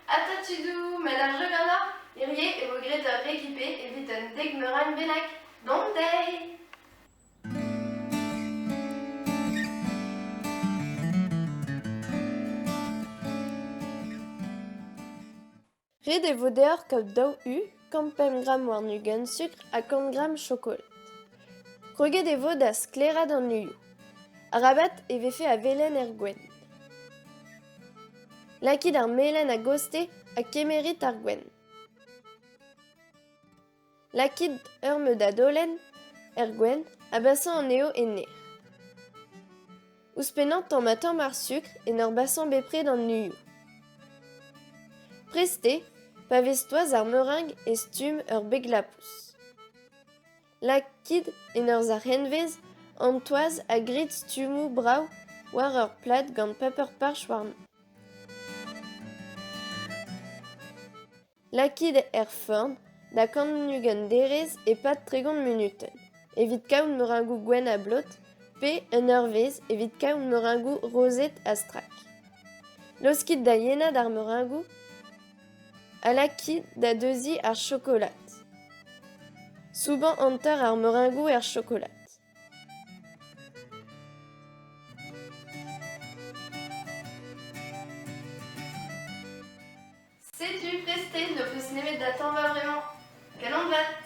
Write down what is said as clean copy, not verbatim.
Atatudou, menar jogana, irie e vo gret ur rekipe evit un deg meuren bennak. Don dei! Ret e vo deoc'h kap daou u, 100 gram warn-ugent sucre a 100 gram chokolat. Kroget e vo da skleraat an uioù. Arabat e vefe a velen er gwenn. Lakit ar melen a goste a kemerit ar gwenn. Lakit ur meud a dolenn er gwenn a basan an eo en nec'h. Ouzhpennañ tamm ar sukr en ur basan bepred an uioù. Preste, pa vez toaz ar meuring e stum ur beg lapous. Lakit en ur zar henvez an toaz a grit stummoù brav war ur plat gant paper parch warn. Lakit er forn da 100 ugent derez e pat 30 minuten. Evit kaout meuringou gwenn a blot, pe un eurvez evit kaout meuringou rozet a strak. Loskit da yenad ar meuringou, a lakit da deuzi ar chokolat. Souban hanter ar meuringou er chokolat. Setu preste, no peus nemet da tamm va vremañ. Kalant vat!